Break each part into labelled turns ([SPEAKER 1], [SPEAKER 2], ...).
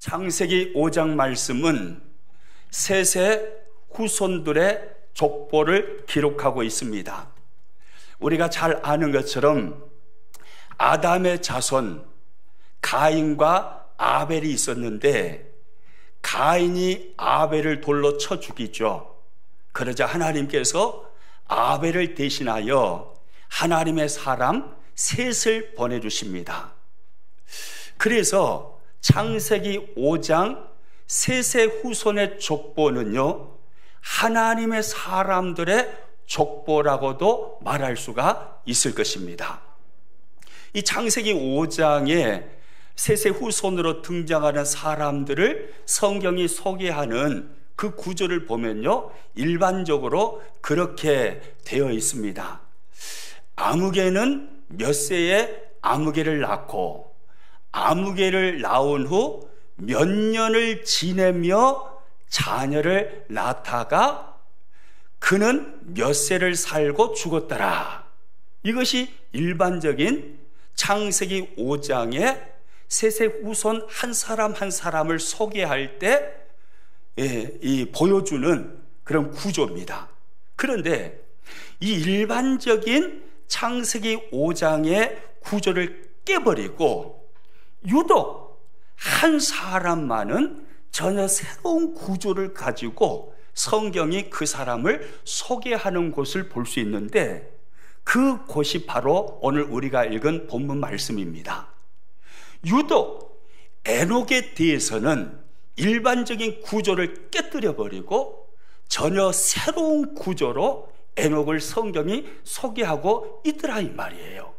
[SPEAKER 1] 창세기 5장 말씀은 셋의 후손들의 족보를 기록하고 있습니다. 우리가 잘 아는 것처럼 아담의 자손 가인과 아벨이 있었는데 가인이 아벨을 돌로 쳐 죽이죠. 그러자 하나님께서 아벨을 대신하여 하나님의 사람 셋을 보내주십니다. 그래서 창세기 5장 셋의 후손의 족보는요, 하나님의 사람들의 족보라고도 말할 수가 있을 것입니다. 이 창세기 5장에 셋의 후손으로 등장하는 사람들을 성경이 소개하는 그 구조를 보면요, 일반적으로 그렇게 되어 있습니다. 아무개는 몇 세에 아무개를 낳고 아무개를 낳은 후 몇 년을 지내며 자녀를 낳다가 그는 몇 세를 살고 죽었더라. 이것이 일반적인 창세기 5장의 셋의 후손 한 사람 한 사람을 소개할 때 보여주는 그런 구조입니다. 그런데 이 일반적인 창세기 5장의 구조를 깨버리고 유독 한 사람만은 전혀 새로운 구조를 가지고 성경이 그 사람을 소개하는 곳을 볼 수 있는데 그 곳이 바로 오늘 우리가 읽은 본문 말씀입니다. 유독 에녹에 대해서는 일반적인 구조를 깨뜨려버리고 전혀 새로운 구조로 에녹을 성경이 소개하고 있더라 이 말이에요.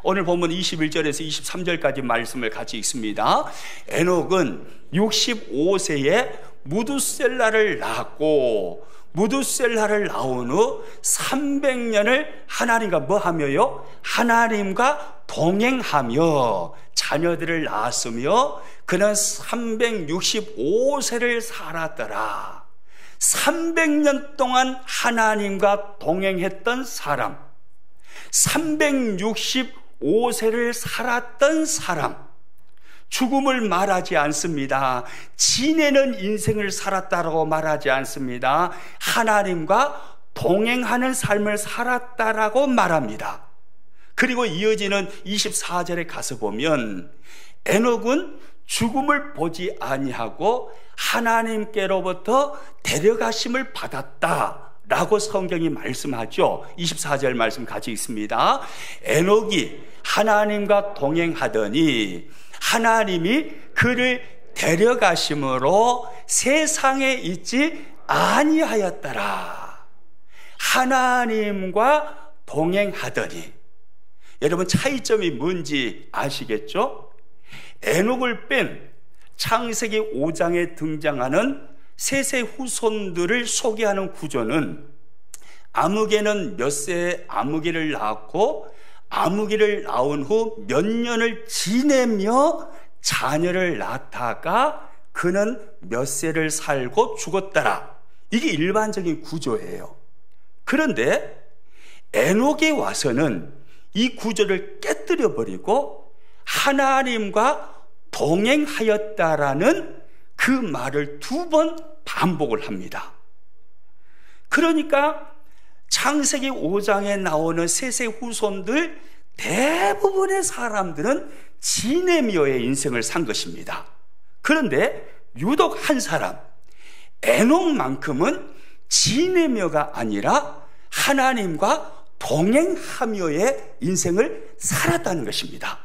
[SPEAKER 1] 오늘 본문 21절에서 23절까지 말씀을 같이 읽습니다. 에녹은 65세에 무두셀라를 낳았고 무두셀라를 낳은 후 300년을 하나님과 뭐하며요? 하나님과 동행하며 자녀들을 낳았으며 그는 365세를 살았더라. 300년 동안 하나님과 동행했던 사람, 365세를 살았던 사람, 죽음을 말하지 않습니다. 지내는 인생을 살았다라고 말하지 않습니다. 하나님과 동행하는 삶을 살았다라고 말합니다. 그리고 이어지는 24절에 가서 보면 에녹은 죽음을 보지 아니하고 하나님께로부터 데려가심을 받았다라고 성경이 말씀하죠. 24절 말씀 같이 읽습니다. 에녹이 하나님과 동행하더니 하나님이 그를 데려가심으로 세상에 있지 아니하였더라. 하나님과 동행하더니, 여러분 차이점이 뭔지 아시겠죠? 에녹을 뺀 창세기 5장에 등장하는 셋의 후손들을 소개하는 구조는 아무개는 몇 세에 아무개를 낳았고 아무개를 낳은 후 몇 년을 지내며 자녀를 낳다가 그는 몇 세를 살고 죽었더라. 이게 일반적인 구조예요. 그런데 에녹에 와서는 이 구조를 깨뜨려 버리고 하나님과 동행하였다라는 그 말을 2번 반복을 합니다. 그러니까 창세기 5장에 나오는 셋의 후손들 대부분의 사람들은 지내며의 인생을 산 것입니다. 그런데 유독 한 사람, 에녹만큼은 지내며가 아니라 하나님과 동행하며의 인생을 살았다는 것입니다.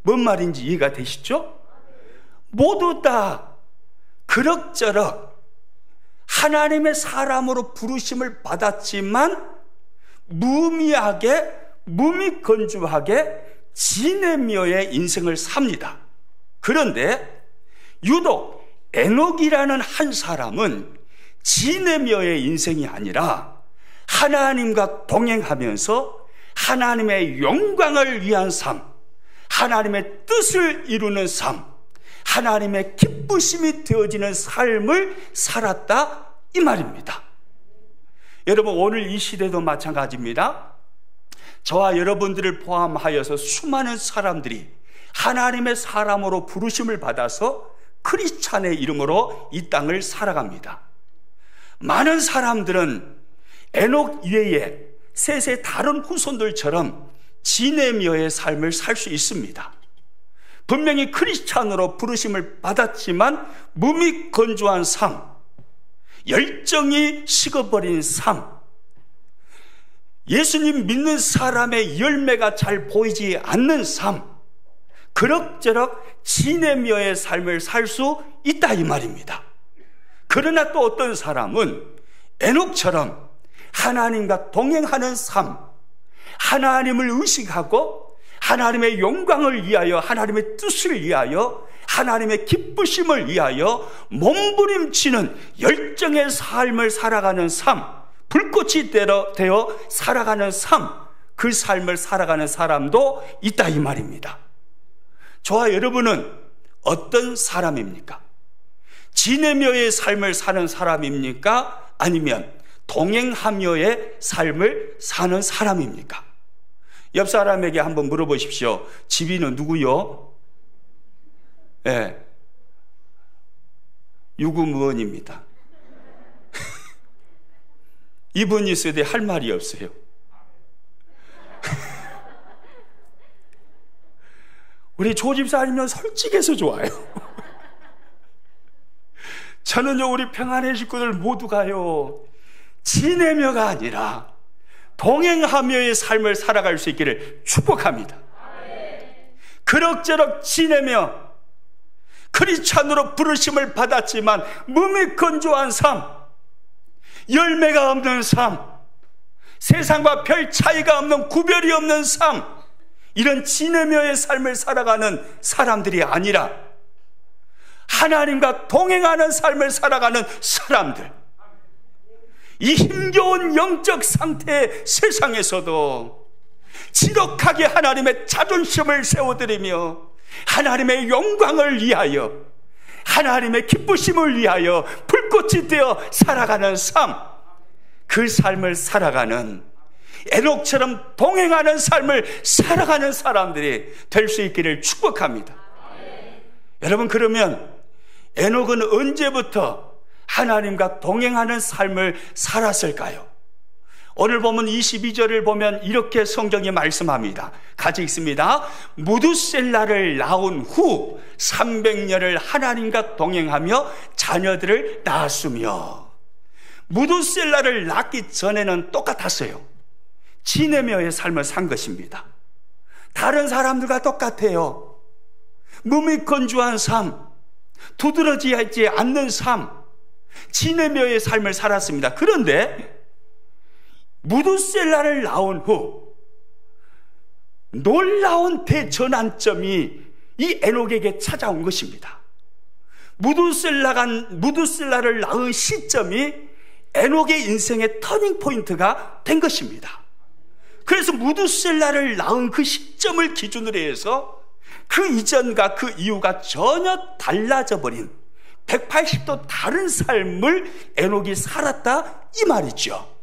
[SPEAKER 1] 뭔 말인지 이해가 되시죠? 모두 다 그럭저럭 하나님의 사람으로 부르심을 받았지만 무미하게 무미건조하게 지내며의 인생을 삽니다. 그런데 유독 에녹이라는 한 사람은 지내며의 인생이 아니라 하나님과 동행하면서 하나님의 영광을 위한 삶, 하나님의 뜻을 이루는 삶, 하나님의 기쁘심이 되어지는 삶을 살았다 이 말입니다. 여러분 오늘 이 시대도 마찬가지입니다. 저와 여러분들을 포함하여서 수많은 사람들이 하나님의 사람으로 부르심을 받아서 크리스찬의 이름으로 이 땅을 살아갑니다. 많은 사람들은 에녹 이외에 셋의 다른 후손들처럼 지네미어의 삶을 살 수 있습니다. 분명히 크리스찬으로 부르심을 받았지만 몸이 건조한 삶, 열정이 식어버린 삶, 예수님 믿는 사람의 열매가 잘 보이지 않는 삶, 그럭저럭 지네미어의 삶을 살 수 있다 이 말입니다. 그러나 또 어떤 사람은 에녹처럼 하나님과 동행하는 삶, 하나님을 의식하고 하나님의 영광을 위하여, 하나님의 뜻을 위하여, 하나님의 기쁘심을 위하여 몸부림치는 열정의 삶을 살아가는 삶, 불꽃이 되어 살아가는 삶, 그 삶을 살아가는 사람도 있다 이 말입니다. 저와 여러분은 어떤 사람입니까? 지네미어의 삶을 사는 사람입니까? 아니면 동행하며의 삶을 사는 사람입니까? 옆 사람에게 한번 물어보십시오. 지비는 누구요? 예, 유구무원입니다. 이분이 있어야 돼. 할 말이 없어요. 우리 조집사님은 솔직해서 좋아요. 저는요, 우리 평안의 식구들 모두가요, 지내며가 아니라 동행하며의 삶을 살아갈 수 있기를 축복합니다. 그럭저럭 지내며 크리스찬으로 부르심을 받았지만 몸이 건조한 삶, 열매가 없는 삶, 세상과 별 차이가 없는, 구별이 없는 삶, 이런 지내며의 삶을 살아가는 사람들이 아니라 하나님과 동행하는 삶을 살아가는 사람들, 이 힘겨운 영적 상태의 세상에서도 지독하게 하나님의 자존심을 세워드리며 하나님의 영광을 위하여, 하나님의 기쁘심을 위하여 불꽃이 되어 살아가는 삶, 그 삶을 살아가는, 에녹처럼 동행하는 삶을 살아가는 사람들이 될 수 있기를 축복합니다. 여러분, 그러면 에녹은 언제부터 하나님과 동행하는 삶을 살았을까요? 오늘 보면 22절을 보면 이렇게 성경이 말씀합니다. 같이 읽습니다. 무두셀라를 낳은 후 300년을 하나님과 동행하며 자녀들을 낳았으며, 무두셀라를 낳기 전에는 똑같았어요. 지네며의 삶을 산 것입니다. 다른 사람들과 똑같아요. 몸이 건조한 삶, 두드러지지 않는 삶, 지네며의 삶을 살았습니다. 그런데 무두셀라를 낳은 후 놀라운 대전환점이 이 에녹에게 찾아온 것입니다. 무두셀라를 낳은 시점이 에녹의 인생의 터닝포인트가 된 것입니다. 그래서 무두셀라를 낳은 그 시점을 기준으로 해서 그 이전과 그 이후가 전혀 달라져 버린 180도 다른 삶을 에녹이 살았다 이 말이죠.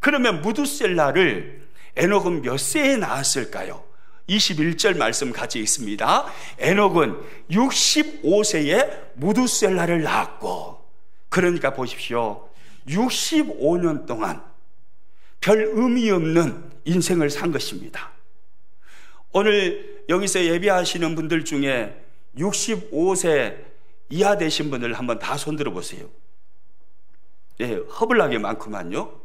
[SPEAKER 1] 그러면 무두셀라를 에녹은 몇 세에 낳았을까요? 21절 말씀 같이 있습니다. 에녹은 65세에 무두셀라를 낳았고, 그러니까 보십시오, 65년 동안 별 의미 없는 인생을 산 것입니다. 오늘 여기서 예배하시는 분들 중에 65세 이하 되신 분들 한번 다 손들어 보세요. 예, 허블나게 많구만요.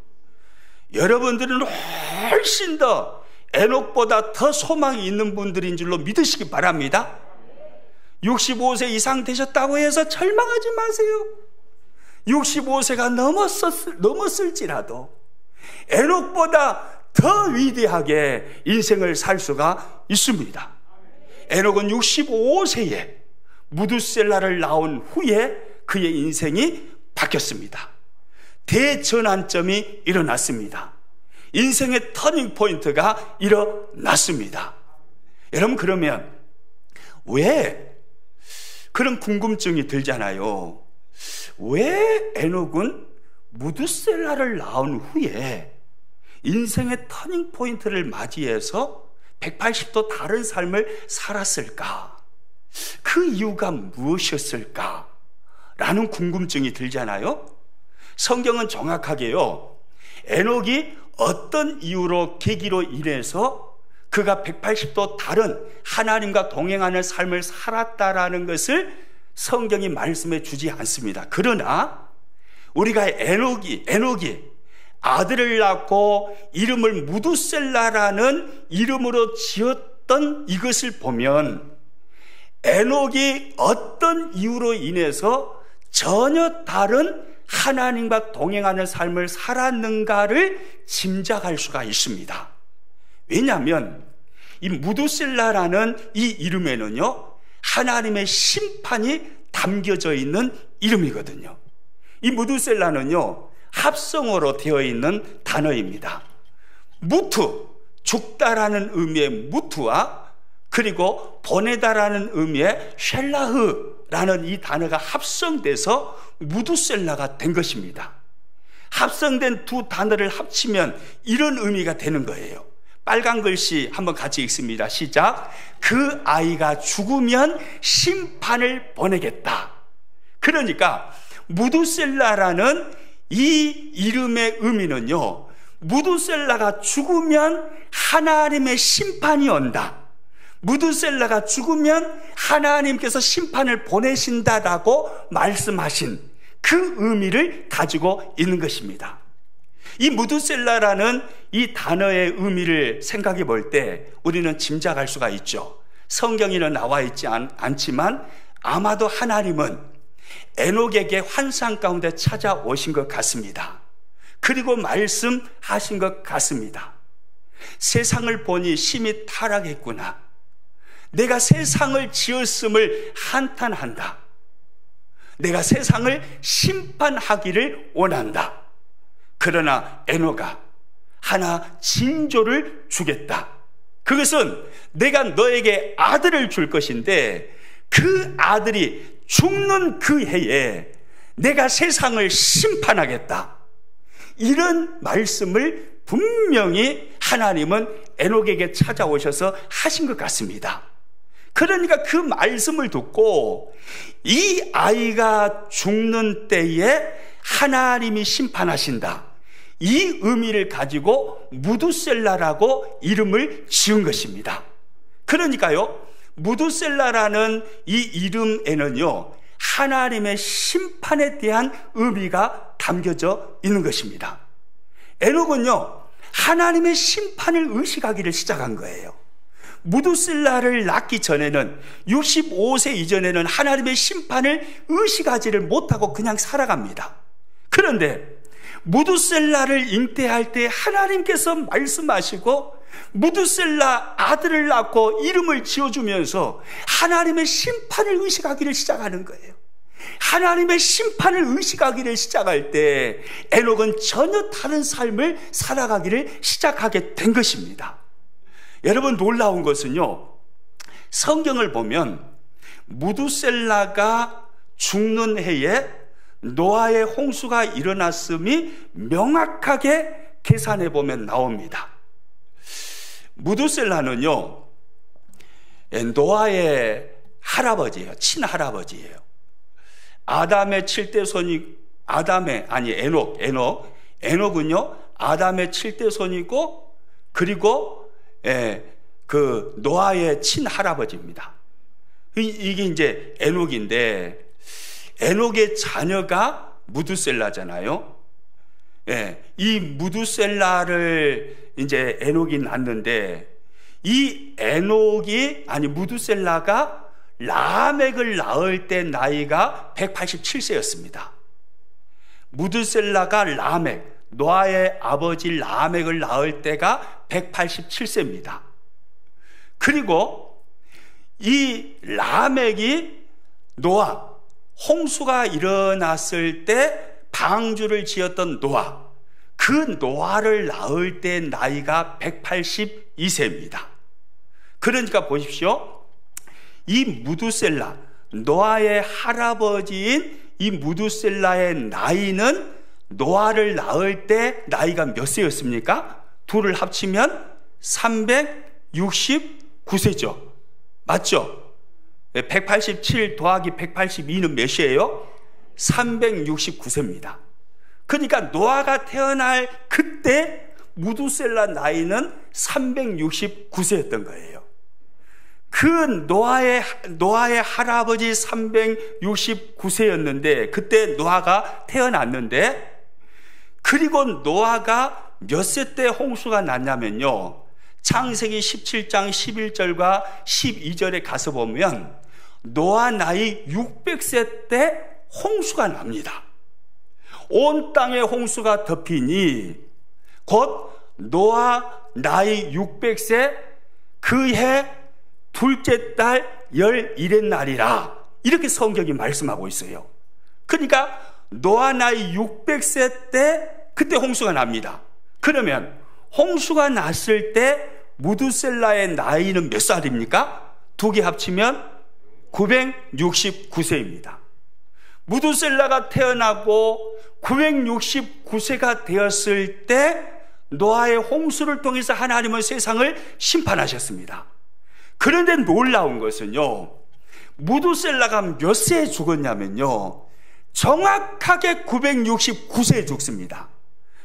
[SPEAKER 1] 여러분들은 훨씬 더 에녹보다 더 소망이 있는 분들인 줄로 믿으시기 바랍니다. 65세 이상 되셨다고 해서 절망하지 마세요. 65세가 넘었을지라도 에녹보다 더 위대하게 인생을 살 수가 있습니다. 에녹은 65세에 무두셀라를 낳은 후에 그의 인생이 바뀌었습니다. 대전환점이 일어났습니다. 인생의 터닝포인트가 일어났습니다. 여러분, 그러면 왜 그런 궁금증이 들잖아요. 왜 에녹은 무두셀라를 낳은 후에 인생의 터닝포인트를 맞이해서 180도 다른 삶을 살았을까? 그 이유가 무엇이었을까? 라는 궁금증이 들잖아요. 성경은 정확하게요, 에녹이 어떤 이유로 계기로 인해서 그가 180도 다른 하나님과 동행하는 삶을 살았다라는 것을 성경이 말씀해 주지 않습니다. 그러나 우리가 에녹이 아들을 낳고 이름을 무두셀라라는 이름으로 지었던 이것을 보면 에녹이 어떤 이유로 인해서 전혀 다른 하나님과 동행하는 삶을 살았는가를 짐작할 수가 있습니다. 왜냐하면 이 무두셀라라는 이 이름에는요, 하나님의 심판이 담겨져 있는 이름이거든요. 이 무두셀라는요, 합성어로 되어 있는 단어입니다. 무투, 죽다라는 의미의 무투와 그리고 보내다라는 의미의 쉘라흐라는 이 단어가 합성돼서 무두셀라가 된 것입니다. 합성된 두 단어를 합치면 이런 의미가 되는 거예요. 빨간 글씨 한번 같이 읽습니다. 시작. 그 아이가 죽으면 심판을 보내겠다. 그러니까 무두셀라라는 이 이름의 의미는요, 무두셀라가 죽으면 하나님의 심판이 온다, 무두셀라가 죽으면 하나님께서 심판을 보내신다라고 말씀하신 그 의미를 가지고 있는 것입니다. 이 무두셀라라는 이 단어의 의미를 생각해 볼 때 우리는 짐작할 수가 있죠. 성경에는 나와 있지 않지만 아마도 하나님은 에녹에게 환상 가운데 찾아오신 것 같습니다. 그리고 말씀하신 것 같습니다. 세상을 보니 심히 타락했구나. 내가 세상을 지었음을 한탄한다. 내가 세상을 심판하기를 원한다. 그러나 에녹아, 하나 징조를 주겠다. 그것은 내가 너에게 아들을 줄 것인데 그 아들이 죽는 그 해에 내가 세상을 심판하겠다. 이런 말씀을 분명히 하나님은 에녹에게 찾아오셔서 하신 것 같습니다. 그러니까 그 말씀을 듣고 이 아이가 죽는 때에 하나님이 심판하신다, 이 의미를 가지고 무두셀라라고 이름을 지은 것입니다. 그러니까요, 무두셀라라는 이 이름에는요, 하나님의 심판에 대한 의미가 담겨져 있는 것입니다. 에녹은요, 하나님의 심판을 의식하기를 시작한 거예요. 무두셀라를 낳기 전에는, 65세 이전에는 하나님의 심판을 의식하지를 못하고 그냥 살아갑니다. 그런데 무두셀라를 잉태할 때 하나님께서 말씀하시고 무두셀라 아들을 낳고 이름을 지어주면서 하나님의 심판을 의식하기를 시작하는 거예요. 하나님의 심판을 의식하기를 시작할 때 에녹은 전혀 다른 삶을 살아가기를 시작하게 된 것입니다. 여러분, 놀라운 것은요, 성경을 보면 무두셀라가 죽는 해에 노아의 홍수가 일어났음이 명확하게 계산해 보면 나옵니다. 무두셀라는요, 노아의 할아버지예요. 친할아버지예요. 아담의 7대 손이, 에녹은요, 아담의 7대 손이고, 그리고, 그 노아의 친할아버지입니다. 이게 이제 에녹인데, 에녹의 자녀가 무두셀라잖아요. 이 무두셀라를 이제 에녹이 낳는데, 이 무두셀라가 라멕을 낳을 때 나이가 187세였습니다. 무두셀라가 노아의 아버지 라멕을 낳을 때가 187세입니다. 그리고 이 라멕이 홍수가 일어났을 때 방주를 지었던 그 노아를 낳을 때 나이가 182세입니다. 그러니까 보십시오. 이 무두셀라, 노아의 할아버지인 이 무두셀라의 나이는 노아를 낳을 때 나이가 몇 세였습니까? 둘을 합치면 369세죠. 맞죠? 187 더하기 182는 몇이에요? 369세입니다. 그러니까 노아가 태어날 그때 무두셀라 나이는 369세였던 거예요. 그 노아의 할아버지 369세였는데 그때 노아가 태어났는데, 그리고 노아가 몇 세 때 홍수가 났냐면요, 창세기 17장 11절과 12절에 가서 보면 노아 나이 600세 때 홍수가 납니다. 온 땅에 홍수가 덮이니 곧 노아 나이 600세 그해 둘째 달 11의 날이라, 이렇게 성경이 말씀하고 있어요. 그러니까 노아 나이 600세 때 그때 홍수가 납니다. 그러면 홍수가 났을 때 무두셀라의 나이는 몇 살입니까? 두 개 합치면 969세입니다. 무두셀라가 태어나고 969세가 되었을 때 노아의 홍수를 통해서 하나님은 세상을 심판하셨습니다. 그런데 놀라운 것은요, 무두셀라가 몇 세에 죽었냐면요, 정확하게 969세에 죽습니다.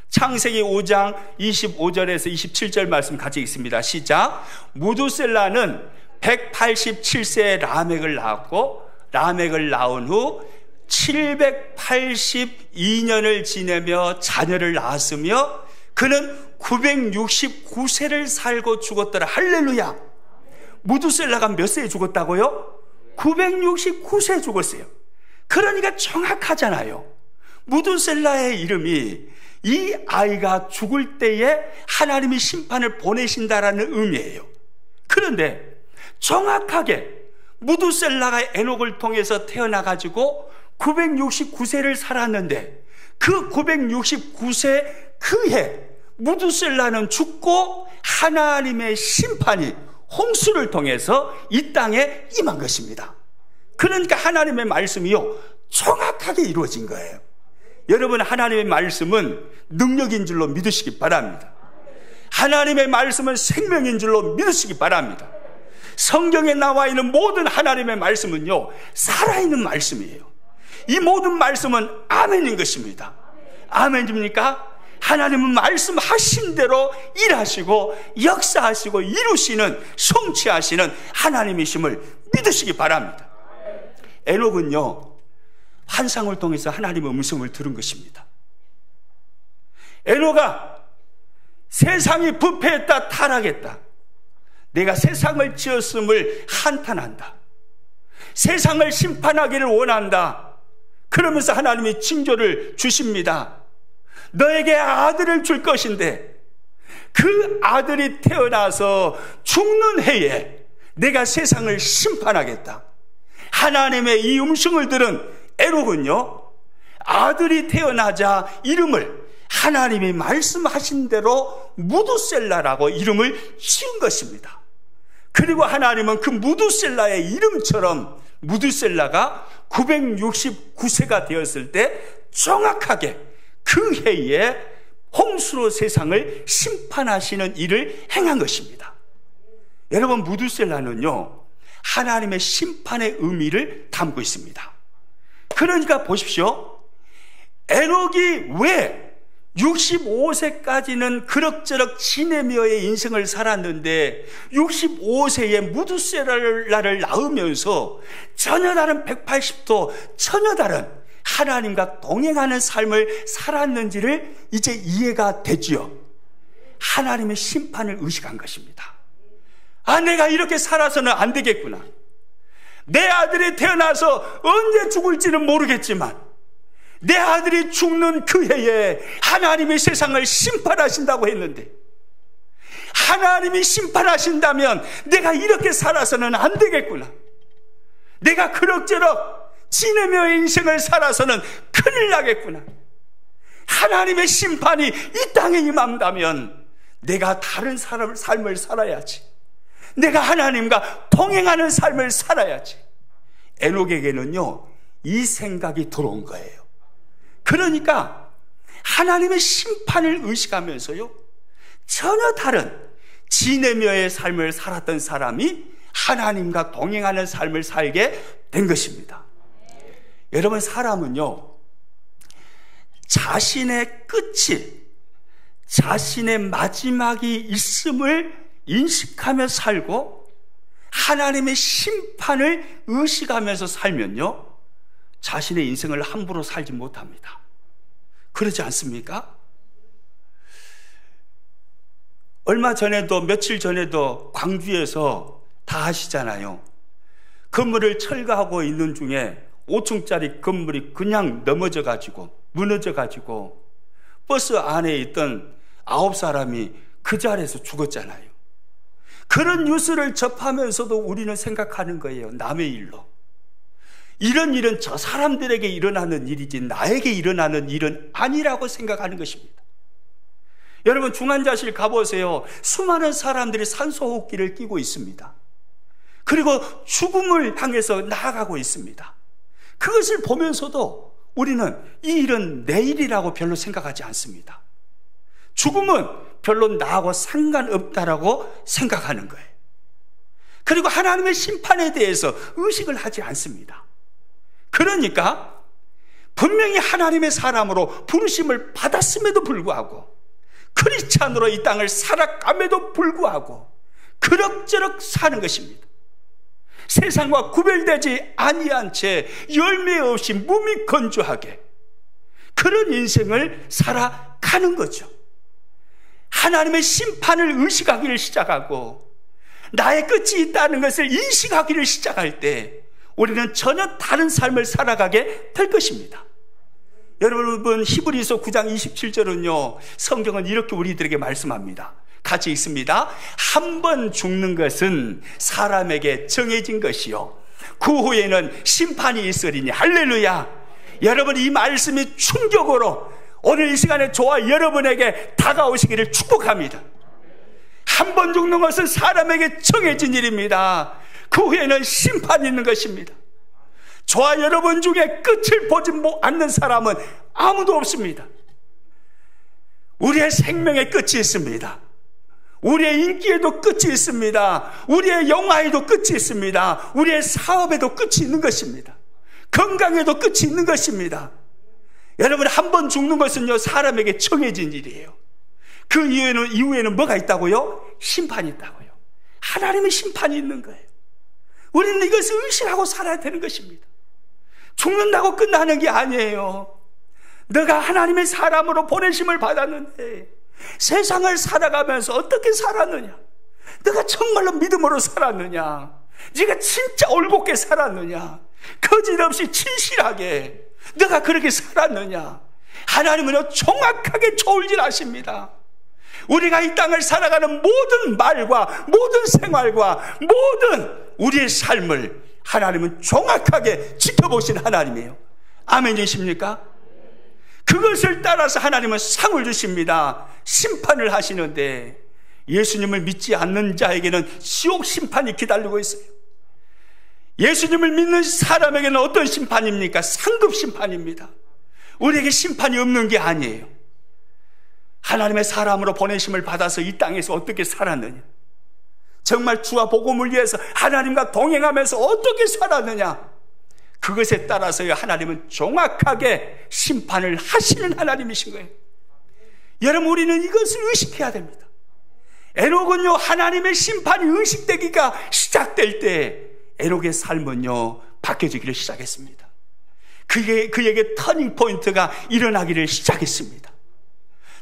[SPEAKER 1] 창세기 5장 25절에서 27절 말씀 같이 읽습니다. 시작. 무두셀라는 187세에 라멕을 낳았고, 라멕을 낳은 후 782년을 지내며 자녀를 낳았으며 그는 969세를 살고 죽었더라. 할렐루야. 무두셀라가 몇 세에 죽었다고요? 969세에 죽었어요. 그러니까 정확하잖아요. 무두셀라의 이름이 이 아이가 죽을 때에 하나님이 심판을 보내신다라는 의미예요. 그런데 정확하게 무두셀라가 에녹을 통해서 태어나가지고 969세를 살았는데 그 969세 그해 무두셀라는 죽고 하나님의 심판이 홍수를 통해서 이 땅에 임한 것입니다. 그러니까 하나님의 말씀이요, 정확하게 이루어진 거예요. 여러분, 하나님의 말씀은 능력인 줄로 믿으시기 바랍니다. 하나님의 말씀은 생명인 줄로 믿으시기 바랍니다. 성경에 나와 있는 모든 하나님의 말씀은요, 살아있는 말씀이에요. 이 모든 말씀은 아멘인 것입니다. 아멘입니까? 하나님은 말씀하신 대로 일하시고 역사하시고 이루시는, 성취하시는 하나님이심을 믿으시기 바랍니다. 에녹은요, 환상을 통해서 하나님의 음성을 들은 것입니다. 에녹아, 세상이 부패했다, 타락했다. 내가 세상을 지었음을 한탄한다. 세상을 심판하기를 원한다. 그러면서 하나님이 징조를 주십니다. 너에게 아들을 줄 것인데 그 아들이 태어나서 죽는 해에 내가 세상을 심판하겠다. 하나님의 이 음성을 들은 에녹은요, 아들이 태어나자 이름을 하나님이 말씀하신 대로 무두셀라라고 이름을 지은 것입니다. 그리고 하나님은 그 무두셀라의 이름처럼 무두셀라가 969세가 되었을 때 정확하게 그 해에 홍수로 세상을 심판하시는 일을 행한 것입니다. 여러분, 무두셀라는요, 하나님의 심판의 의미를 담고 있습니다. 그러니까 보십시오. 에녹이 왜 65세까지는 그럭저럭 지내며의 인생을 살았는데 65세에 무두셀라를 낳으면서 전혀 다른 180도 전혀 다른 하나님과 동행하는 삶을 살았는지를 이제 이해가 되지요. 하나님의 심판을 의식한 것입니다. 아, 내가 이렇게 살아서는 안 되겠구나. 내 아들이 태어나서 언제 죽을지는 모르겠지만 내 아들이 죽는 그 해에 하나님이 세상을 심판하신다고 했는데, 하나님이 심판하신다면 내가 이렇게 살아서는 안 되겠구나. 내가 그럭저럭 지내며 인생을 살아서는 큰일 나겠구나. 하나님의 심판이 이 땅에 임한다면 내가 다른 삶을 살아야지. 내가 하나님과 동행하는 삶을 살아야지. 에녹에게는요, 이 생각이 들어온 거예요. 그러니까 하나님의 심판을 의식하면서요, 전혀 다른 지내며의 삶을 살았던 사람이 하나님과 동행하는 삶을 살게 된 것입니다. 여러분, 사람은요, 자신의 끝이, 자신의 마지막이 있음을 인식하며 살고 하나님의 심판을 의식하면서 살면요, 자신의 인생을 함부로 살지 못합니다. 그러지 않습니까? 얼마 전에도, 며칠 전에도 광주에서 다 아시잖아요. 건물을 철거하고 있는 중에 5층짜리 건물이 그냥 넘어져가지고, 무너져가지고 버스 안에 있던 9사람이 그 자리에서 죽었잖아요. 그런 뉴스를 접하면서도 우리는 생각하는 거예요. 남의 일로. 이런 일은 저 사람들에게 일어나는 일이지 나에게 일어나는 일은 아니라고 생각하는 것입니다. 여러분, 중환자실 가보세요. 수많은 사람들이 산소호흡기를 끼고 있습니다. 그리고 죽음을 향해서 나아가고 있습니다. 그것을 보면서도 우리는 이 일은 내 일이라고 별로 생각하지 않습니다. 죽음은 별로 나하고 상관없다라고 생각하는 거예요. 그리고 하나님의 심판에 대해서 의식을 하지 않습니다. 그러니까 분명히 하나님의 사람으로 부르심을 받았음에도 불구하고, 크리스찬으로 이 땅을 살아감에도 불구하고 그럭저럭 사는 것입니다. 세상과 구별되지 아니한 채 열매 없이 몸이 건조하게 그런 인생을 살아가는 거죠. 하나님의 심판을 의식하기를 시작하고 나의 끝이 있다는 것을 인식하기를 시작할 때 우리는 전혀 다른 삶을 살아가게 될 것입니다. 여러분, 히브리서 9장 27절은요, 성경은 이렇게 우리들에게 말씀합니다. 같이 읽습니다. 한 번 죽는 것은 사람에게 정해진 것이요, 그 후에는 심판이 있으리니. 할렐루야. 여러분, 이 말씀이 충격으로 오늘 이 시간에 저와 여러분에게 다가오시기를 축복합니다. 한 번 죽는 것은 사람에게 정해진 일입니다. 그 후에는 심판이 있는 것입니다. 저와 여러분 중에 끝을 보지 않는 사람은 아무도 없습니다. 우리의 생명의 끝이 있습니다. 우리의 인기에도 끝이 있습니다. 우리의 영화에도 끝이 있습니다. 우리의 사업에도 끝이 있는 것입니다. 건강에도 끝이 있는 것입니다. 여러분, 한 번 죽는 것은요, 사람에게 정해진 일이에요. 그 이후에는 뭐가 있다고요? 심판이 있다고요. 하나님의 심판이 있는 거예요. 우리는 이것을 의식하고 살아야 되는 것입니다. 죽는다고 끝나는 게 아니에요. 너가 하나님의 사람으로 보내심을 받았는데 세상을 살아가면서 어떻게 살았느냐? 너가 정말로 믿음으로 살았느냐? 네가 진짜 올곧게 살았느냐? 거짓없이 진실하게 너가 그렇게 살았느냐? 하나님은 정확하게 저울질 아십니다. 우리가 이 땅을 살아가는 모든 말과 모든 생활과 모든 우리의 삶을 하나님은 정확하게 지켜보신 하나님이에요. 아멘이십니까? 그것을 따라서 하나님은 상을 주십니다. 심판을 하시는데 예수님을 믿지 않는 자에게는 지옥 심판이 기다리고 있어요. 예수님을 믿는 사람에게는 어떤 심판입니까? 상급 심판입니다. 우리에게 심판이 없는 게 아니에요. 하나님의 사람으로 보내심을 받아서 이 땅에서 어떻게 살았느냐, 정말 주와 복음을 위해서 하나님과 동행하면서 어떻게 살았느냐, 그것에 따라서 하나님은 정확하게 심판을 하시는 하나님이신 거예요. 여러분, 우리는 이것을 의식해야 됩니다. 에녹은요, 하나님의 심판이 의식되기가 시작될 때 에녹의 삶은요, 바뀌어지기를 시작했습니다. 그에게 터닝 포인트가 일어나기를 시작했습니다.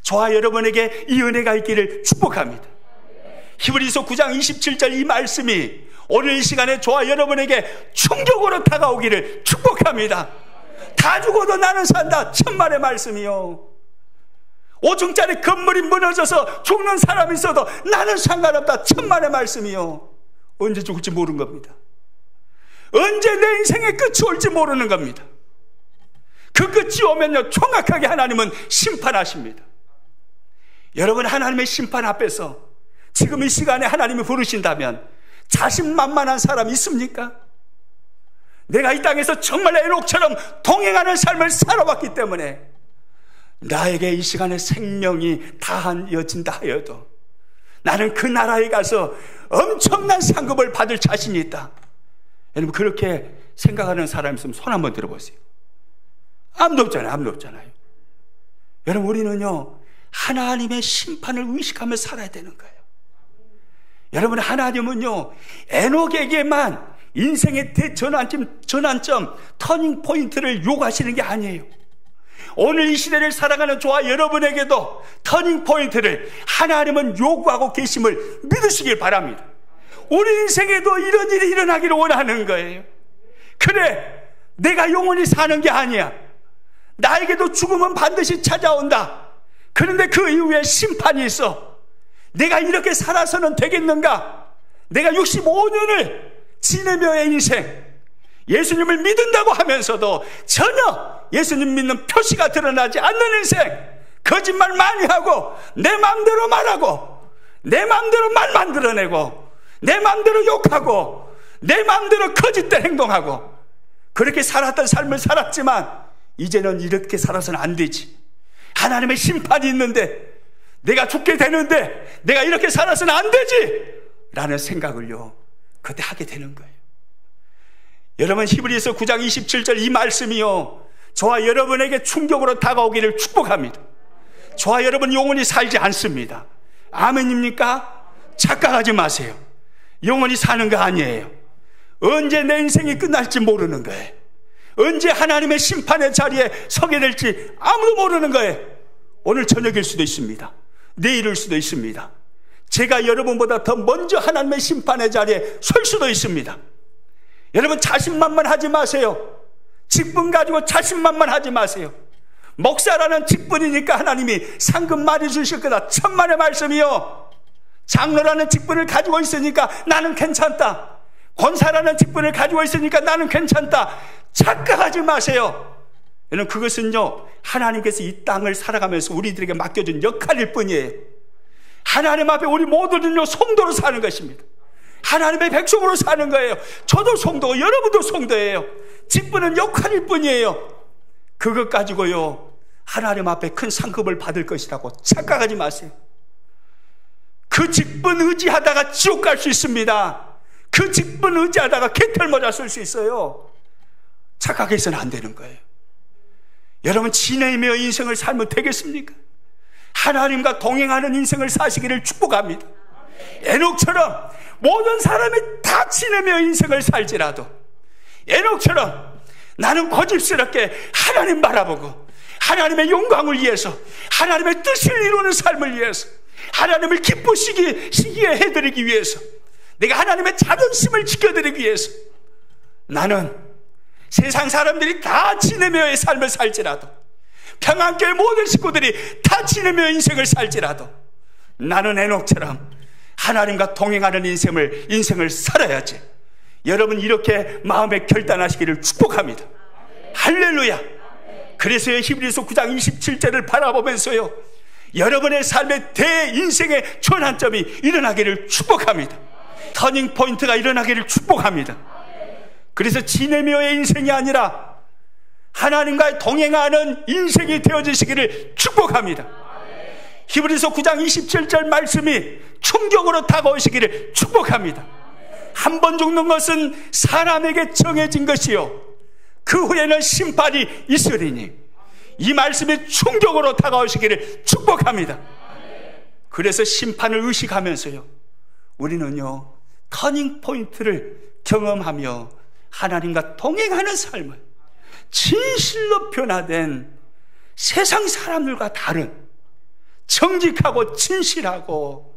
[SPEAKER 1] 저와 여러분에게 이 은혜가 있기를 축복합니다. 히브리서 9장 27절 이 말씀이 오늘 이 시간에 저와 여러분에게 충격으로 다가오기를 축복합니다. 다 죽어도 나는 산다, 천만의 말씀이요. 5층짜리 건물이 무너져서 죽는 사람이 있어도 나는 상관없다, 천만의 말씀이요. 언제 죽을지 모르는 겁니다. 언제 내 인생의 끝이 올지 모르는 겁니다. 그 끝이 오면요, 정확하게 하나님은 심판하십니다. 여러분, 하나님의 심판 앞에서 지금 이 시간에 하나님이 부르신다면 자신만만한 사람 있습니까? 내가 이 땅에서 정말 에녹처럼 동행하는 삶을 살아왔기 때문에 나에게 이 시간에 생명이 다하여진다 하여도 나는 그 나라에 가서 엄청난 상급을 받을 자신이 있다. 여러분, 그렇게 생각하는 사람 있으면 손 한번 들어보세요. 아무도 없잖아요. 아무도 없잖아요. 여러분, 우리는요, 하나님의 심판을 의식하며 살아야 되는 거예요. 여러분, 하나님은요, 에녹에게만 인생의 전환점, 터닝 포인트를 요구하시는 게 아니에요. 오늘 이 시대를 살아가는 저와 여러분에게도 터닝 포인트를 하나님은 요구하고 계심을 믿으시길 바랍니다. 우리 인생에도 이런 일이 일어나기를 원하는 거예요. 그래, 내가 영원히 사는 게 아니야. 나에게도 죽음은 반드시 찾아온다. 그런데 그 이후에 심판이 있어. 내가 이렇게 살아서는 되겠는가? 내가 65년을 지내며의 인생, 예수님을 믿는다고 하면서도 전혀 예수님 믿는 표시가 드러나지 않는 인생, 거짓말 많이 하고 내 마음대로 말하고 내 마음대로 말 만들어내고 내 마음대로 욕하고 내 마음대로 거짓된 행동하고 그렇게 살았던 삶을 살았지만 이제는 이렇게 살아서는 안 되지. 하나님의 심판이 있는데 내가 죽게 되는데 내가 이렇게 살아서는 안 되지 라는 생각을요, 그때 하게 되는 거예요. 여러분, 히브리서 9장 27절 이 말씀이요, 저와 여러분에게 충격으로 다가오기를 축복합니다. 저와 여러분 영원히 살지 않습니다. 아멘입니까? 착각하지 마세요. 영원히 사는 거 아니에요. 언제 내 인생이 끝날지 모르는 거예요. 언제 하나님의 심판의 자리에 서게 될지 아무도 모르는 거예요. 오늘 저녁일 수도 있습니다. 내일일 수도 있습니다. 제가 여러분보다 더 먼저 하나님의 심판의 자리에 설 수도 있습니다. 여러분, 자신만만하지 마세요. 직분 가지고 자신만만하지 마세요. 목사라는 직분이니까 하나님이 상급 많이 주실 거다. 천만의 말씀이요. 장로라는 직분을 가지고 있으니까 나는 괜찮다. 권사라는 직분을 가지고 있으니까 나는 괜찮다. 착각하지 마세요. 여러분, 그것은요, 하나님께서 이 땅을 살아가면서 우리들에게 맡겨준 역할일 뿐이에요. 하나님 앞에 우리 모두는요, 성도로 사는 것입니다. 하나님의 백성으로 사는 거예요. 저도 성도고 여러분도 성도예요. 직분은 역할일 뿐이에요. 그것 가지고요, 하나님 앞에 큰 상급을 받을 것이라고 착각하지 마세요. 그 직분 의지하다가 지옥 갈 수 있습니다. 그 직분 의지하다가 개털 모자 쓸 수 있어요. 착각해서는 안 되는 거예요. 여러분, 지내며 인생을 살면 되겠습니까? 하나님과 동행하는 인생을 사시기를 축복합니다. 에녹처럼 모든 사람이 다 지내며 인생을 살지라도, 에녹처럼 나는 고집스럽게 하나님 바라보고 하나님의 영광을 위해서, 하나님의 뜻을 이루는 삶을 위해서, 하나님을 기쁘시게 해드리기 위해서, 내가 하나님의 자존심을 지켜드리기 위해서, 나는 세상 사람들이 다 지내며의 삶을 살지라도, 평안교회 모든 식구들이 다 지내며 인생을 살지라도, 나는 에녹처럼 하나님과 동행하는 인생을 살아야지. 여러분, 이렇게 마음에 결단하시기를 축복합니다. 할렐루야. 그래서 히브리서 9장 27절을 바라보면서요, 여러분의 삶의 대인생의 전환점이 일어나기를 축복합니다. 터닝 포인트가 일어나기를 축복합니다. 그래서 지내며의 인생이 아니라 하나님과 동행하는 인생이 되어지시기를 축복합니다. 히브리서 9장 27절 말씀이 충격으로 다가오시기를 축복합니다. 한 번 죽는 것은 사람에게 정해진 것이요, 그 후에는 심판이 있으리니, 이 말씀이 충격으로 다가오시기를 축복합니다. 그래서 심판을 의식하면서요, 우리는요, 터닝 포인트를 경험하며 하나님과 동행하는 삶을, 진실로 변화된 세상 사람들과 다른 정직하고 진실하고,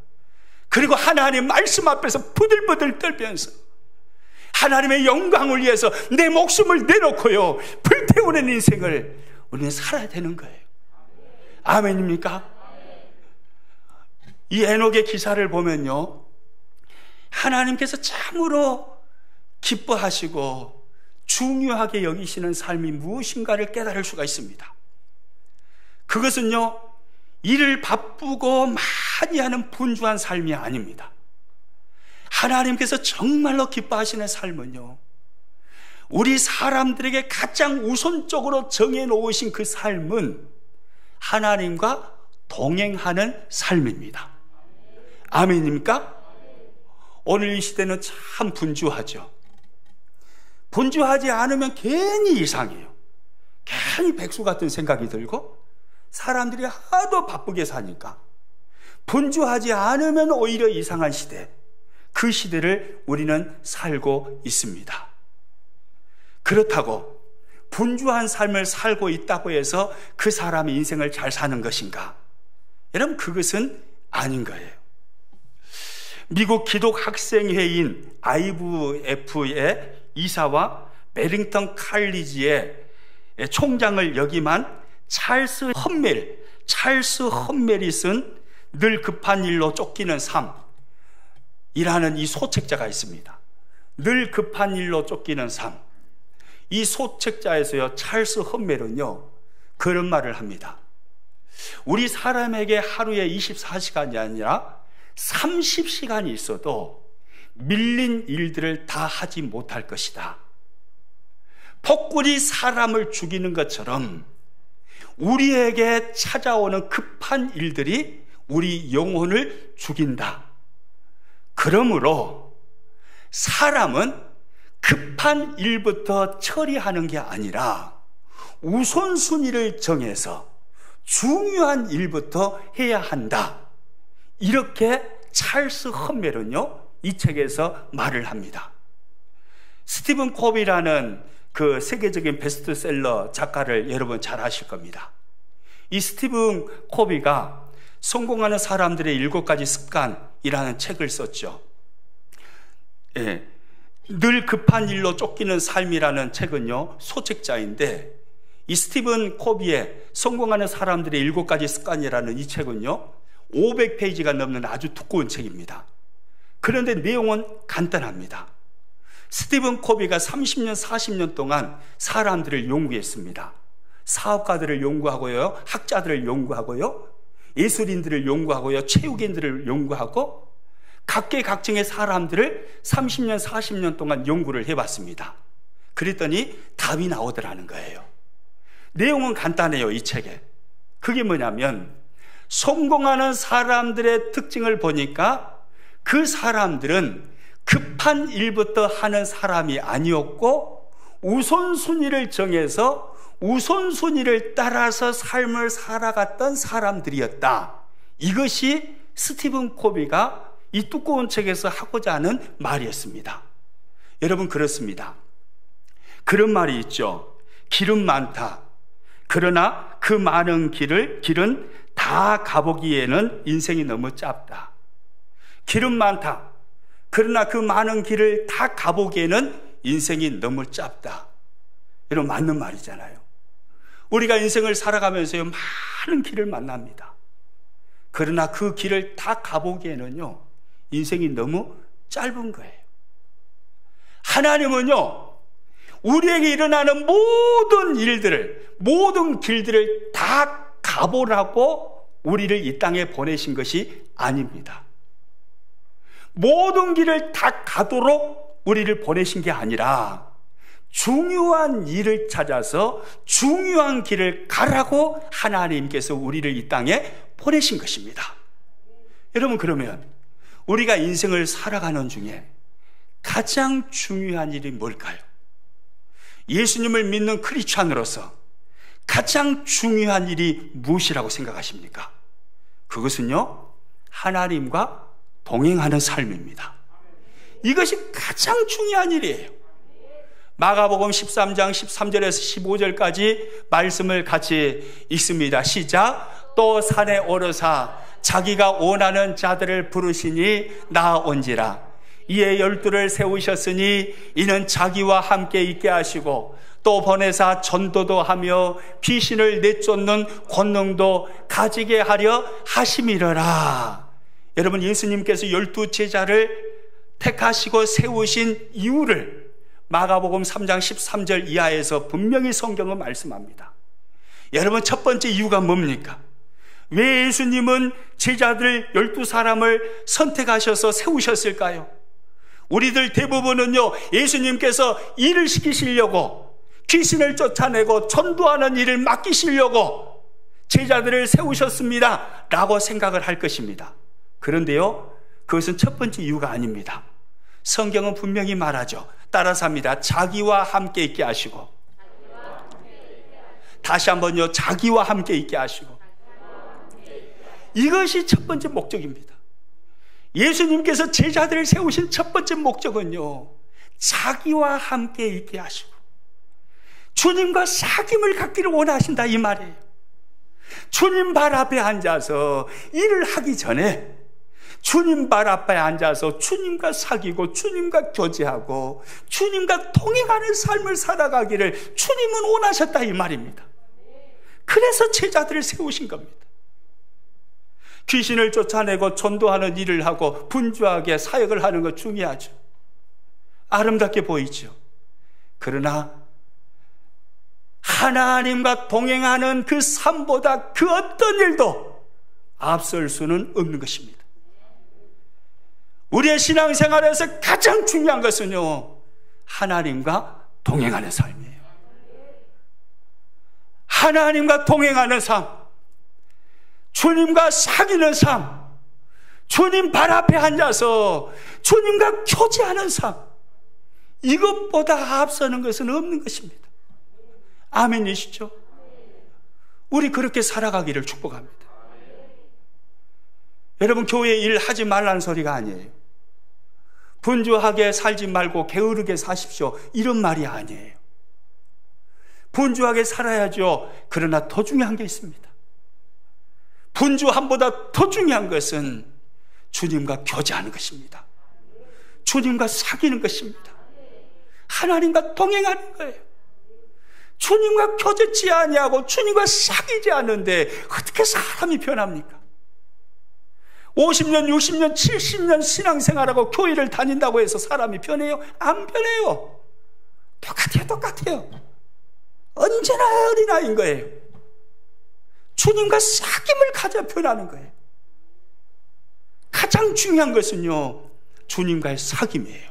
[SPEAKER 1] 그리고 하나님 말씀 앞에서 부들부들 떨면서 하나님의 영광을 위해서 내 목숨을 내놓고요, 불태우는 인생을 우리는 살아야 되는 거예요. 아멘입니까? 이 에녹의 기사를 보면요, 하나님께서 참으로 기뻐하시고 중요하게 여기시는 삶이 무엇인가를 깨달을 수가 있습니다. 그것은요, 일을 바쁘고 많이 하는 분주한 삶이 아닙니다. 하나님께서 정말로 기뻐하시는 삶은요, 우리 사람들에게 가장 우선적으로 정해놓으신 그 삶은 하나님과 동행하는 삶입니다. 아멘입니까? 오늘 이 시대는 참 분주하죠. 분주하지 않으면 괜히 이상해요. 괜히 백수 같은 생각이 들고 사람들이 하도 바쁘게 사니까 분주하지 않으면 오히려 이상한 시대, 그 시대를 우리는 살고 있습니다. 그렇다고 분주한 삶을 살고 있다고 해서 그 사람의 인생을 잘 사는 것인가? 여러분, 그것은 아닌 거예요. 미국 기독학생회인 IVF의 이사와 메링턴 칼리지의 총장을 역임한 찰스 험멜이 쓴 늘 급한 일로 쫓기는 삶이라는 이 소책자가 있습니다. 늘 급한 일로 쫓기는 삶. 이 소책자에서요, 찰스 험멜은요, 그런 말을 합니다. 우리 사람에게 하루에 24시간이 아니라 30시간이 있어도 밀린 일들을 다 하지 못할 것이다. 폭군이 사람을 죽이는 것처럼 우리에게 찾아오는 급한 일들이 우리 영혼을 죽인다. 그러므로 사람은 급한 일부터 처리하는 게 아니라 우선순위를 정해서 중요한 일부터 해야 한다. 이렇게 찰스 험멜은요, 이 책에서 말을 합니다. 스티븐 코비라는 그 세계적인 베스트셀러 작가를 여러분 잘 아실 겁니다. 이 스티븐 코비가 성공하는 사람들의 7가지 습관이라는 책을 썼죠. 예, 늘 급한 일로 쫓기는 삶이라는 책은요, 소책자인데 이 스티븐 코비의 성공하는 사람들의 7가지 습관이라는 이 책은요, 500페이지가 넘는 아주 두꺼운 책입니다. 그런데 내용은 간단합니다. 스티븐 코비가 30년, 40년 동안 사람들을 연구했습니다. 사업가들을 연구하고요, 학자들을 연구하고요, 예술인들을 연구하고요, 체육인들을 연구하고 각계각층의 사람들을 30년, 40년 동안 연구를 해봤습니다. 그랬더니 답이 나오더라는 거예요. 내용은 간단해요, 이 책에. 그게 뭐냐면 성공하는 사람들의 특징을 보니까 그 사람들은 급한 일부터 하는 사람이 아니었고 우선순위를 정해서 우선순위를 따라서 삶을 살아갔던 사람들이었다. 이것이 스티븐 코비가 이 두꺼운 책에서 하고자 하는 말이었습니다. 여러분, 그렇습니다. 그런 말이 있죠. 길은 많다. 그러나 그 많은 길은 다 가보기에는 인생이 너무 짧다. 길은 많다. 그러나 그 많은 길을 다 가보기에는 인생이 너무 짧다. 이런 맞는 말이잖아요. 우리가 인생을 살아가면서요, 많은 길을 만납니다. 그러나 그 길을 다 가보기에는요, 인생이 너무 짧은 거예요. 하나님은요, 우리에게 일어나는 모든 일들을, 모든 길들을 다 가보라고 우리를 이 땅에 보내신 것이 아닙니다. 모든 길을 다 가도록 우리를 보내신 게 아니라 중요한 일을 찾아서 중요한 길을 가라고 하나님께서 우리를 이 땅에 보내신 것입니다. 여러분, 그러면 우리가 인생을 살아가는 중에 가장 중요한 일이 뭘까요? 예수님을 믿는 크리스찬으로서 가장 중요한 일이 무엇이라고 생각하십니까? 그것은요, 하나님과 동행하는 삶입니다. 이것이 가장 중요한 일이에요. 마가복음 13장 13절에서 15절까지 말씀을 같이 읽습니다. 시작. 또 산에 오르사 자기가 원하는 자들을 부르시니 나아온지라. 이에 12를 세우셨으니 이는 자기와 함께 있게 하시고 또 보내사 전도도 하며 귀신을 내쫓는 권능도 가지게 하려 하심이러라. 여러분, 예수님께서 12제자를 택하시고 세우신 이유를 마가복음 3장 13절 이하에서 분명히 성경은 말씀합니다. 여러분, 첫 번째 이유가 뭡니까? 왜 예수님은 제자들 12사람을 선택하셔서 세우셨을까요? 우리들 대부분은요, 예수님께서 일을 시키시려고, 귀신을 쫓아내고 전도하는 일을 맡기시려고 제자들을 세우셨습니다 라고 생각을 할 것입니다. 그런데요, 그것은 첫 번째 이유가 아닙니다. 성경은 분명히 말하죠. 따라서 합니다. 자기와 함께 있게 하시고, 다시 한번요, 자기와 함께 있게 하시고. 이것이 첫 번째 목적입니다. 예수님께서 제자들을 세우신 첫 번째 목적은요, 자기와 함께 있게 하시고 주님과 사귐을 갖기를 원하신다, 이 말이에요. 주님 발 앞에 앉아서 일을 하기 전에 주님 발 앞에 앉아서 주님과 사귀고 주님과 교제하고 주님과 동행하는 삶을 살아가기를 주님은 원하셨다, 이 말입니다. 그래서 제자들을 세우신 겁니다. 귀신을 쫓아내고 전도하는 일을 하고 분주하게 사역을 하는 것 중요하죠. 아름답게 보이죠. 그러나 하나님과 동행하는 그 삶보다 그 어떤 일도 앞설 수는 없는 것입니다. 우리의 신앙생활에서 가장 중요한 것은요, 하나님과 동행하는 삶이에요. 하나님과 동행하는 삶, 주님과 사귀는 삶, 주님 발 앞에 앉아서 주님과 교제하는 삶, 이것보다 앞서는 것은 없는 것입니다. 아멘이시죠? 우리 그렇게 살아가기를 축복합니다. 여러분, 교회 일 하지 말라는 소리가 아니에요. 분주하게 살지 말고 게으르게 사십시오, 이런 말이 아니에요. 분주하게 살아야죠. 그러나 더 중요한 게 있습니다. 분주함보다 더 중요한 것은 주님과 교제하는 것입니다. 주님과 사귀는 것입니다. 하나님과 동행하는 거예요. 주님과 교제치 아니하고 주님과 사귀지 않는데 어떻게 사람이 변합니까? 50년, 60년, 70년 신앙생활하고 교회를 다닌다고 해서 사람이 변해요? 안 변해요. 똑같아요. 언제나 어린아이인 거예요. 주님과 사귐을 가져 변하는 거예요. 가장 중요한 것은요, 주님과의 사귐이에요.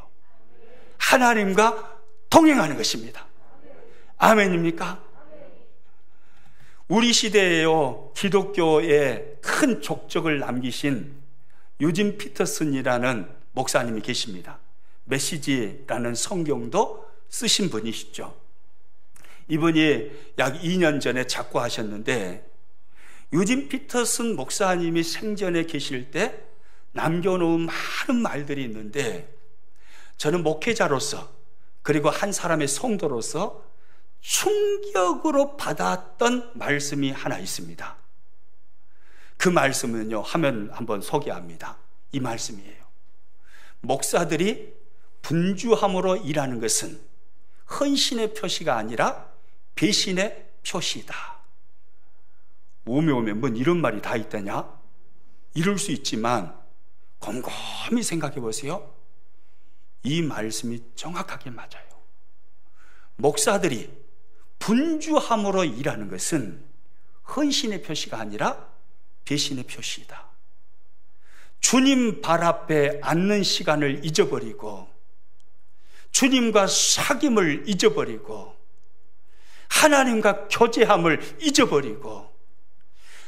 [SPEAKER 1] 하나님과 동행하는 것입니다. 아멘입니까? 우리 시대에요, 기독교에 큰 족적을 남기신 유진 피터슨이라는 목사님이 계십니다. 메시지라는 성경도 쓰신 분이시죠. 이분이 약 2년 전에 작고하셨는데, 유진 피터슨 목사님이 생전에 계실 때 남겨놓은 많은 말들이 있는데, 저는 목회자로서 그리고 한 사람의 성도로서 충격으로 받았던 말씀이 하나 있습니다. 그 말씀은요, 화면 한번 소개합니다. 이 말씀이에요. 목사들이 분주함으로 일하는 것은 헌신의 표시가 아니라 배신의 표시다. 오메 뭔 이런 말이 다 있다냐? 이럴 수 있지만 곰곰이 생각해 보세요. 이 말씀이 정확하게 맞아요. 목사들이 분주함으로 일하는 것은 헌신의 표시가 아니라 배신의 표시이다. 주님 발 앞에 앉는 시간을 잊어버리고 주님과 사귐을 잊어버리고 하나님과 교제함을 잊어버리고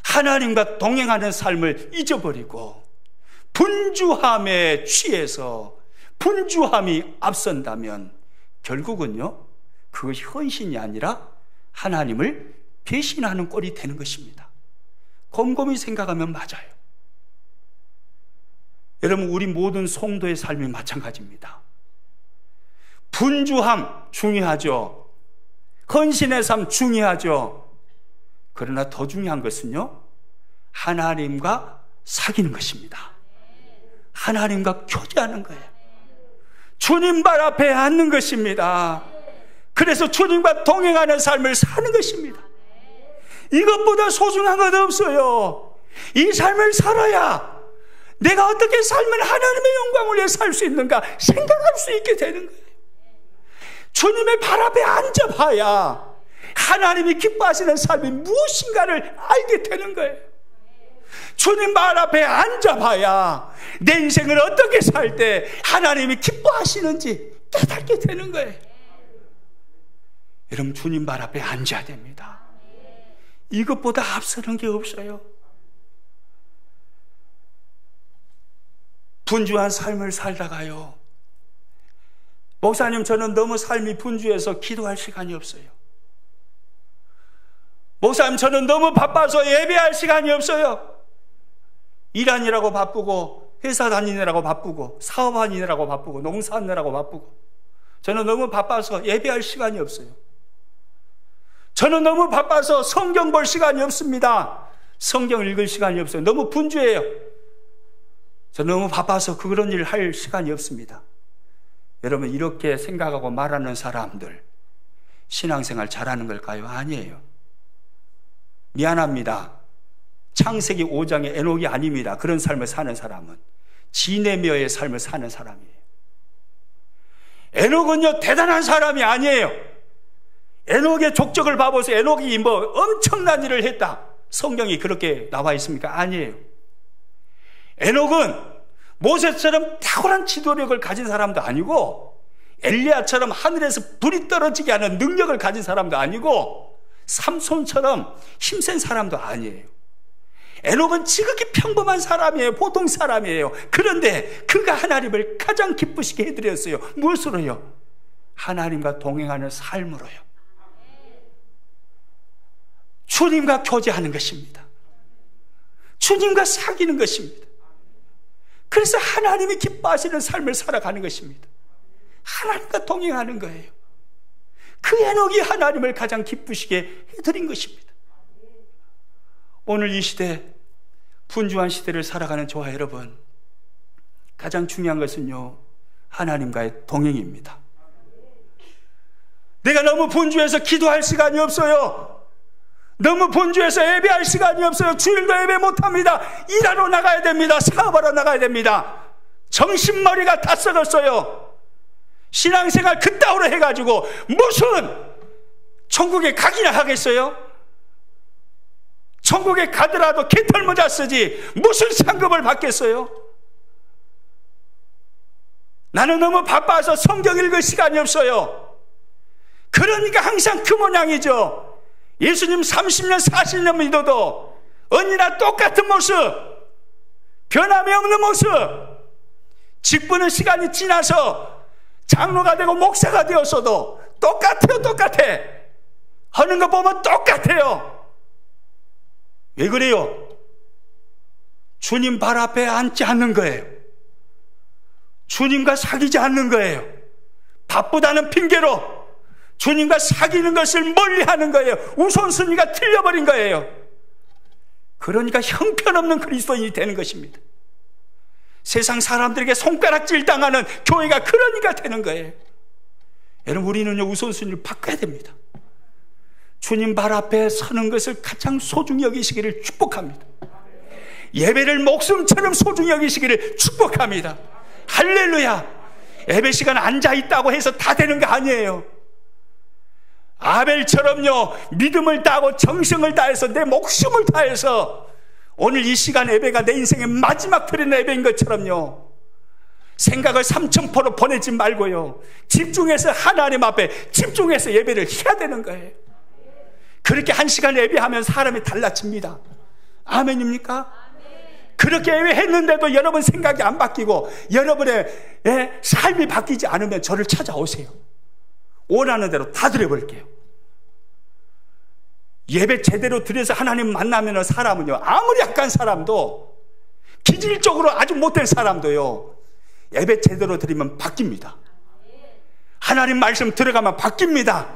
[SPEAKER 1] 하나님과 동행하는 삶을 잊어버리고 분주함에 취해서 분주함이 앞선다면 결국은요, 그것이 헌신이 아니라 하나님을 배신하는 꼴이 되는 것입니다. 곰곰이 생각하면 맞아요. 여러분, 우리 모든 성도의 삶이 마찬가지입니다. 분주함 중요하죠. 헌신의 삶 중요하죠. 그러나 더 중요한 것은요, 하나님과 사귀는 것입니다. 하나님과 교제하는 거예요. 주님 발 앞에 앉는 것입니다. 그래서 주님과 동행하는 삶을 사는 것입니다. 이것보다 소중한 것 없어요. 이 삶을 살아야 내가 어떻게 살면 하나님의 영광을 위해 살 수 있는가 생각할 수 있게 되는 거예요. 주님의 발 앞에 앉아봐야 하나님이 기뻐하시는 삶이 무엇인가를 알게 되는 거예요. 주님 발 앞에 앉아봐야 내 인생을 어떻게 살 때 하나님이 기뻐하시는지 깨닫게 되는 거예요. 여러분, 주님 발 앞에 앉아야 됩니다. 이것보다 앞서는 게 없어요. 분주한 삶을 살다가요, 목사님, 저는 너무 삶이 분주해서 기도할 시간이 없어요. 목사님, 저는 너무 바빠서 예배할 시간이 없어요. 일하느라고 바쁘고, 회사 다니느라고 바쁘고, 사업하느라고 바쁘고, 농사하느라고 바쁘고, 저는 너무 바빠서 예배할 시간이 없어요. 저는 너무 바빠서 성경 볼 시간이 없습니다. 성경 읽을 시간이 없어요. 너무 분주해요. 저는 너무 바빠서 그런 일을 할 시간이 없습니다. 여러분, 이렇게 생각하고 말하는 사람들 신앙생활 잘하는 걸까요? 아니에요. 미안합니다. 창세기 5장의 에녹이 아닙니다. 그런 삶을 사는 사람은 지네며의 삶을 사는 사람이에요. 에녹은요, 대단한 사람이 아니에요. 에녹의 족적을 봐보세요. 에녹이 뭐 엄청난 일을 했다, 성경이 그렇게 나와 있습니까? 아니에요. 에녹은 모세처럼 탁월한 지도력을 가진 사람도 아니고, 엘리야처럼 하늘에서 불이 떨어지게 하는 능력을 가진 사람도 아니고, 삼손처럼 힘센 사람도 아니에요. 에녹은 지극히 평범한 사람이에요. 보통 사람이에요. 그런데 그가 하나님을 가장 기쁘시게 해드렸어요. 무엇으로요? 하나님과 동행하는 삶으로요. 주님과 교제하는 것입니다. 주님과 사귀는 것입니다. 그래서 하나님이 기뻐하시는 삶을 살아가는 것입니다. 하나님과 동행하는 거예요. 그 에녹이 하나님을 가장 기쁘시게 해드린 것입니다. 오늘 이 시대, 분주한 시대를 살아가는 저와 여러분, 가장 중요한 것은요, 하나님과의 동행입니다. 내가 너무 분주해서 기도할 시간이 없어요. 너무 분주해서 예배할 시간이 없어요. 주일도 예배 못합니다. 일하러 나가야 됩니다. 사업하러 나가야 됩니다. 정신머리가 다 썩었어요. 신앙생활 그따위로 해가지고 무슨 천국에 가기나 하겠어요? 천국에 가더라도 깃털모자 쓰지 무슨 상급을 받겠어요? 나는 너무 바빠서 성경 읽을 시간이 없어요. 그러니까 항상 그 모양이죠. 예수님 30년 40년 믿어도 언니나 똑같은 모습, 변함이 없는 모습. 직분은 시간이 지나서 장로가 되고 목사가 되었어도 똑같아요. 똑같아. 하는 거 보면 똑같아요. 왜 그래요? 주님 발 앞에 앉지 않는 거예요. 주님과 사귀지 않는 거예요. 바쁘다는 핑계로 주님과 사귀는 것을 멀리하는 거예요. 우선순위가 틀려버린 거예요. 그러니까 형편없는 그리스도인이 되는 것입니다. 세상 사람들에게 손가락질 당하는 교회가 그러니까 되는 거예요. 여러분, 우리는요, 우선순위를 바꿔야 됩니다. 주님 발 앞에 서는 것을 가장 소중히 여기시기를 축복합니다. 예배를 목숨처럼 소중히 여기시기를 축복합니다. 할렐루야. 예배 시간 앉아있다고 해서 다 되는 거 아니에요. 아벨처럼요, 믿음을 다하고 정성을 다해서 내 목숨을 다해서 오늘 이 시간 예배가 내 인생의 마지막 드리는 예배인 것처럼요, 생각을 삼천포로 보내지 말고요, 집중해서 하나님 앞에 집중해서 예배를 해야 되는 거예요. 그렇게 한 시간 예배하면 사람이 달라집니다. 아멘입니까? 그렇게 예배했는데도 여러분 생각이 안 바뀌고 여러분의 삶이 바뀌지 않으면 저를 찾아오세요. 원하는 대로 다 드려볼게요. 예배 제대로 드려서 하나님 만나면 사람은요, 아무리 약한 사람도, 기질적으로 아주 못된 사람도요, 예배 제대로 드리면 바뀝니다. 하나님 말씀 들어가면 바뀝니다.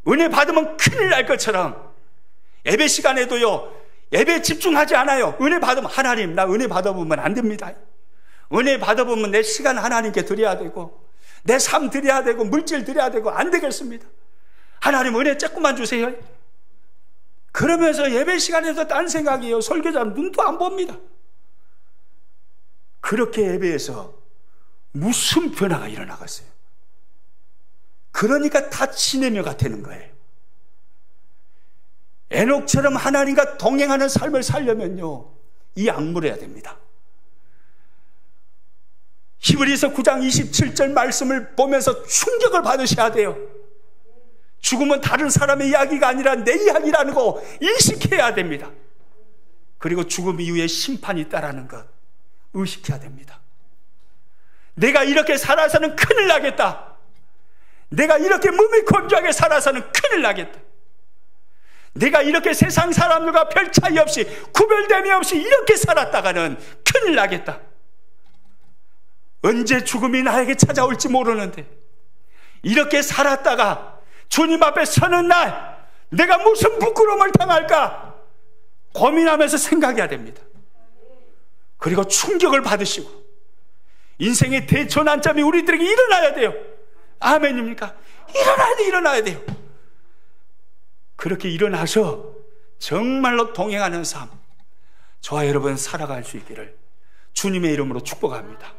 [SPEAKER 1] 은혜 받으면 큰일 날 것처럼 예배 시간에도요, 예배에 집중하지 않아요. 은혜 받으면, 하나님, 나 은혜 받아보면 안 됩니다. 은혜 받아보면 내 시간 하나님께 드려야 되고, 내 삶 드려야 되고, 물질 드려야 되고, 안 되겠습니다. 하나님 은혜 조금만 주세요. 그러면서 예배 시간에서 딴 생각이에요. 설교자는 눈도 안 봅니다. 그렇게 예배에서 무슨 변화가 일어나겠어요? 그러니까 다 지내며가 되는 거예요. 에녹처럼 하나님과 동행하는 삶을 살려면요, 이 악물어야 됩니다. 히브리서 9장 27절 말씀을 보면서 충격을 받으셔야 돼요. 죽음은 다른 사람의 이야기가 아니라 내 이야기라는 거 인식해야 됩니다. 그리고 죽음 이후에 심판이 있다라는 것, 의식해야 됩니다. 내가 이렇게 살아서는 큰일 나겠다. 내가 이렇게 몸이 건조하게 살아서는 큰일 나겠다. 내가 이렇게 세상 사람들과 별 차이 없이 구별됨이 없이 이렇게 살았다가는 큰일 나겠다. 언제 죽음이 나에게 찾아올지 모르는데 이렇게 살았다가 주님 앞에 서는 날 내가 무슨 부끄러움을 당할까 고민하면서 생각해야 됩니다. 그리고 충격을 받으시고 인생의 대전환점이 우리들에게 일어나야 돼요. 아멘입니까? 일어나야 돼요. 그렇게 일어나서 정말로 동행하는 삶, 저와 여러분 살아갈 수 있기를 주님의 이름으로 축복합니다.